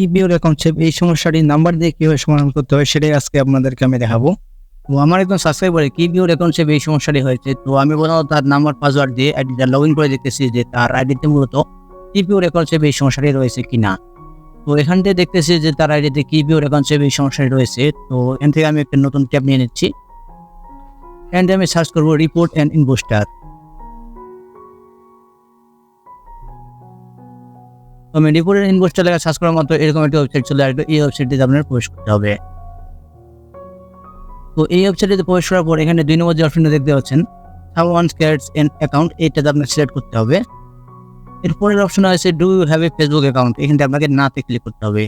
ইবিওর concept এই সমস্যাটির number দিয়ে কিভাবে সমাধান করতে হয় সেটাই আজকে আপনাদেরকে আমি দেখাবো। তো আমার একজন সাবস্ক্রাইবারে কিবিওর কনসেপ্ট এই সমস্যাটি হয়েছে। তো আমি প্রথমত তার নাম্বার পাসওয়ার্ড দিয়ে আইডিটা লগ ইন করে দেখতেছি যে তার আইডিতে মূলত কিবিওর কনসেপ্ট এই সমস্যাটি রয়েছে কিনা। তো এখান থেকে দেখতেছি যে তার আইডিতে কিবিওর কনসেপ্ট এই সমস্যাটি রয়েছে। তো এখান থেকে আমি একটা নতুন ট্যাব নিয়ে নিচ্ছি। এখান থেকে আমি সার্চ করবো রিপোর্ট অ্যান্ড ইনভেস্টর। তো আমি রিপোর্ট অ্যান্ড ইনভেস্টর লেখা সার্চ করার মতো এরকম একটা ওয়েবসাইট চলে আসবে। এই ওয়েবসাইটটিতে আপনার প্রবেশ করতে হবে। তো এই ওয়েবসাইটে প্রবেশ করার পর এখানে 2 নম্বর যে অপশনটা দেখতে পাচ্ছেন সামওয়ান ক্রিয়েটস অ্যান অ্যাকাউন্ট, এইটাতে আপনাকে সিলেক্ট করতে হবে। এরপরের অপশন আছে do you have a Facebook account, এখানে আপনাকে নাতে ক্লিক করতে হবে।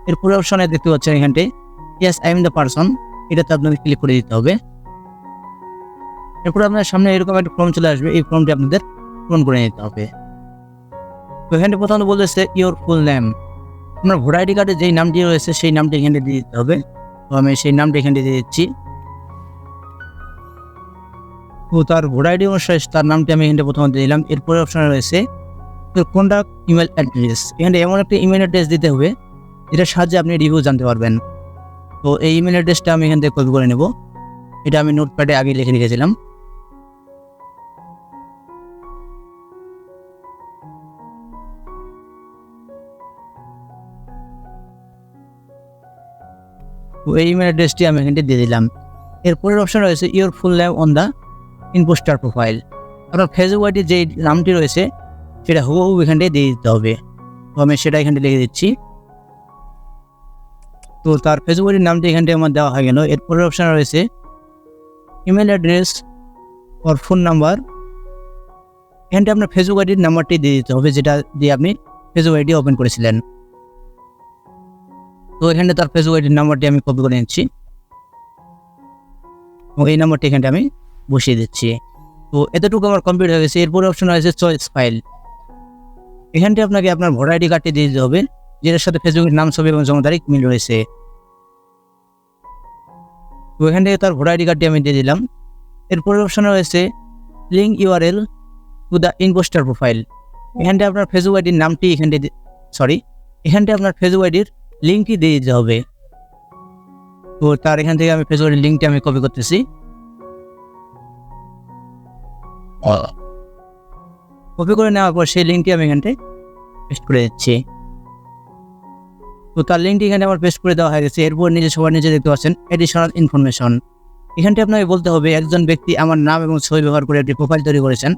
এরপরের অপশনে দেখতে পাচ্ছেন এখানে yes I am the person, এটাতে আপনাকে ক্লিক করে দিতে হবে। এরপর আপনার সামনে এরকম একটা ফর্ম চলে আসবে, এই ফর্মটি আপনাদের পূরণ করে নিতে হবে। তো এখানে প্রথমত বলতেছে ইওর ফুল নেম, আপনার ভোটার আইডি কার্ডে যেই নামটি রয়েছে সেই নামটি এখানে দিয়ে দিতে হবে। তো আমি সেই নামটি এখানে দিয়ে দিচ্ছি। তো তার ভোটার আইডি অনুসারে তার নামটি আমি এখানে প্রথমে দিয়ে দিলাম। এরপরে অপশনে রয়েছে কন্ট্যাক্ট ইমেল অ্যাড্রেস, এখানে এমন একটা ইমেল অ্যাড্রেস দিতে হবে যেটার সাহায্যে আপনি রিভিউ জানতে পারবেন। তো এই ইমেল অ্যাড্রেসটা আমি এখান থেকে কপি করে নেব। এটা আমি নোটপ্যাডে আগে লিখে রেখেছিলাম। তো এই ইমেল অ্যাড্রেসটি আমি এখানে দিয়ে দিলাম। এরপরের অপশন রয়েছে your full name on the Inposter profile, আপনার ফেসবুক আইডি যে নামটি রয়েছে সেটা হুবহু এখানটায় দিয়ে দিতে হবে। তো আমি সেটা এখানে লিখে দিচ্ছি। তো তার ফেসবুক আইডির নামটি এখানটায় আমার দেওয়া হয়ে গেল। এরপরের অপশন রয়েছে ইমেল অ্যাড্রেস ওর ফোন নাম্বার, এখানটা আপনার ফেসবুক আইডির নাম্বারটি দিয়ে দিতে হবে যেটা দিয়ে আপনি ফেসবুক আইডি ওপেন করেছিলেন। তো এখানে তার ফেসবুক আইডির নাম্বারটি আমি কপি করে নিচ্ছি এবং এই নাম্বারটি এখানটা আমি বসিয়ে দিচ্ছি। তো এতটুকু আমার কমপ্লিট হয়ে গেছে। এরপরে অপশন রয়েছে চয়েস ফাইল, এখানটি আপনাকে আপনার ভোটার আইডি কার্ডটি দিয়ে দিতে হবে যেটার সাথে ফেসবুকের নাম, ছবি এবং জন্ম তারিখ মিল রয়েছে। তো এখান থেকে তার ভোটার আইডি কার্ডটি আমি দিয়ে দিলাম। এরপরের অপশনে রয়েছে link URL to the Inposter profile, এখানটা আপনার ফেসবুক আইডির নামটি এখানটা আপনার ফেসবুক আইডির লিঙ্কটি দিয়ে দিতে হবে। তো তার এখান থেকে আমি ফেসবুক আইডির লিঙ্কটি আমি কপি করতেছি। কপি করে নেওয়ার পর সেই লিঙ্কটি আমি এখানটায় পেস্ট করে দিচ্ছি। তো তার লিঙ্কটি এখানে আমার পেস্ট করে দেওয়া হয়ে গেছে। এরপর সবার নিচে দেখতে পাচ্ছেন এডিশনাল ইনফরমেশন, এখানটি আপনাকে বলতে হবে একজন ব্যক্তি আমার নাম এবং ছবি ব্যবহার করে একটি প্রোফাইল তৈরি করেছেন,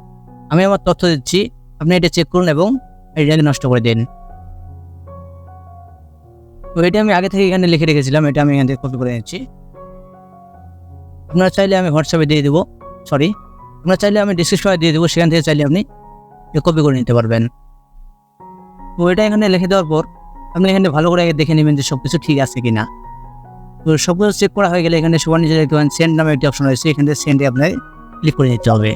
আমি আমার তথ্য দিচ্ছি, আপনি এটা চেক করুন এবং এটাকে নষ্ট করে দিন। তো এটা আমি আগে থেকে এখানে লিখে রেখেছিলাম, এটা আমি এখান থেকে কপি করে নিচ্ছি। আপনারা চাইলে আমি হোয়াটসঅ্যাপে দিয়ে দেবো, আপনারা চাইলে আমি ডিসক্রিপশনে দিয়ে দেবো, সেখান থেকে চাইলে আপনি কপি করে নিতে পারবেন। তো এটা এখানে লিখে দেওয়ার পর আপনি এখানে ভালো করে দেখে নেবেন যে সব কিছু ঠিক আছে কিনা। তো সব কিছু চেক করা হয়ে গেলে এখানে সবার নিচে দেখতে পাবেন সেন্ড নামে একটি অপশন রয়েছে, এখানে সেন্ডে আপনার ক্লিক করে নিতে হবে।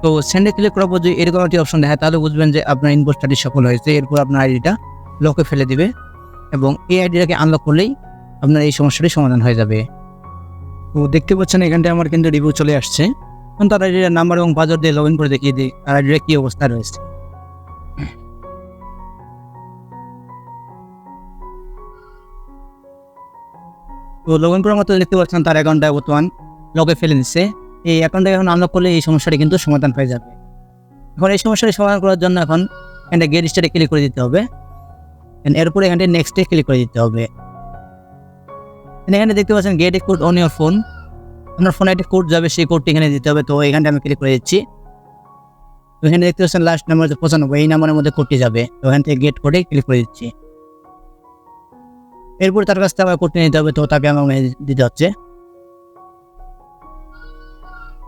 তো সেন্ডে ক্লিক করার পর যদি এরকম একটি অপশন দেখায় তাহলে বুঝবেন যে আপনার ইনভেস্টরটি সফল হয়েছে। এরপর আপনার আইডিটা লকে ফেলে দিবে এবং এই আইডিটাকে আনলক করলেই আপনার এই সমস্যাটি সমাধান হয়ে যাবে। তো দেখতে পাচ্ছেন এখানটা আমার কিন্তু রিভিউ চলে আসছে। এখন তার আইডির নাম্বার এবং পাসওয়ার্ড দিয়ে লগ ইন করে দেখিয়ে দিই তার আইডির কী অবস্থা রয়েছে। তো লগ ইন করার মতো দেখতে পাচ্ছেন তার অ্যাকাউন্টটা বর্তমান লকে ফেলে দিচ্ছে। এই অ্যাকাউন্টটাকে এখন আনলক করলে এই সমস্যাটি কিন্তু সমাধান হয়ে যাবে। এখন এই সমস্যাটি সমাধান করার জন্য এখন এখানে গেট স্টার্টে ক্লিক করে দিতে হবে, এরপরে এখানে নেক্সটে ক্লিক করে দিতে হবে। এখানে দেখতে পাচ্ছেন gate A code on your phone, আপনার ফোনে একটা কোড যাবে, সেই কোডটি এখানে দিতে হবে। তো এখানটা আমি ক্লিক করে দিচ্ছি। তো এখানে দেখতে পাচ্ছেন লাস্ট নাম্বার 95, এই নাম্বারের মধ্যে কোডটি যাবে। তো এখান থেকে গেট কোডে ক্লিক করে দিচ্ছি। এরপর তার কাছ থেকে আমার কোডটি নিতে হবে, তো তাকে আমার দিতে হচ্ছে।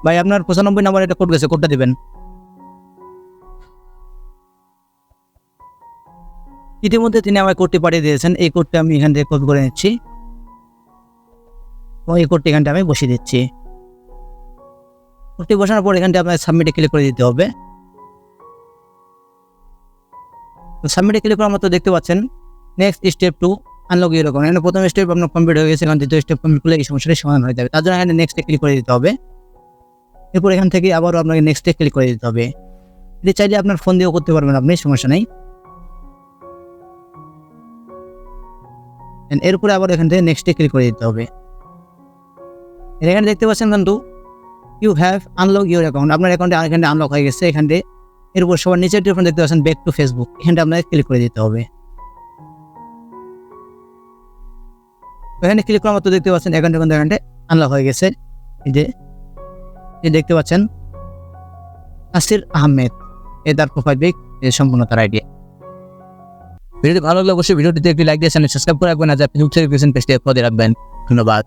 ভাই আপনার 95 নাম্বার একটা কোড গেছে, কোডটা দিবেন। ইতিমধ্যে তিনি আমার কোডটি পাঠিয়ে দিয়েছেন, এই কোডটা আমি এখান থেকে কপি করে নিচ্ছি এবং এই কোডটি এখানটা আমি বসিয়ে দিচ্ছি। কোডটি বসানোর পর এখানটা আপনার সাবমিটে ক্লিক করে দিতে হবে। তো সাবমিটে ক্লিক করার মতো দেখতে পাচ্ছেন next step two unlock your account, এখানে প্রথম স্টেপ আপনার কমপ্লিট হয়ে গেছে, এখন দ্বিতীয় স্টেপ কমপ্লিট করলে এই সমস্যাটি সমাধান হয়ে যাবে। তার জন্য এখানে নেক্সটে ক্লিক করে দিতে হবে। এরপর এখান থেকে আবারও আপনাকে নেক্সটে ক্লিক করে দিতে হবে। এটা চাইলে আপনার ফোন দিয়েও করতে পারবেন, আপনি সমস্যা নেই। এরপরে আবার এখান থেকে নেক্সটে ক্লিক করে দিতে হবে। এখানে দেখতে পাচ্ছেন কিন্তু you have unlock your account, আপনার অ্যাকাউন্টে এখানে আনলক হয়ে গেছে। এখান থেকে এরপর সবার নিচের টেলিফোন দেখতে পাচ্ছেন ব্যাক টু ফেসবুক, এখানটা আপনাকে ক্লিক করে দিতে হবে। এখানে ক্লিক করার মতো দেখতে পাচ্ছেন অ্যাকাউন্টে কিন্তু এখানটা আনলক হয়ে গেছে। এই যে দেখতে পাচ্ছেন নাসির আহমেদ, তার প্রোফাইল পিক, সম্পূর্ণ তার আইডি। ভিডিওটি ভালো লাগলে অবশ্যই ভিডিওটিতে একটি লাইক দিয়ে চ্যানেল সাবস্ক্রাইব করে রাখবেন, আর আপনি পেজটি ফলো দিয়ে রাখবেন। ধন্যবাদ।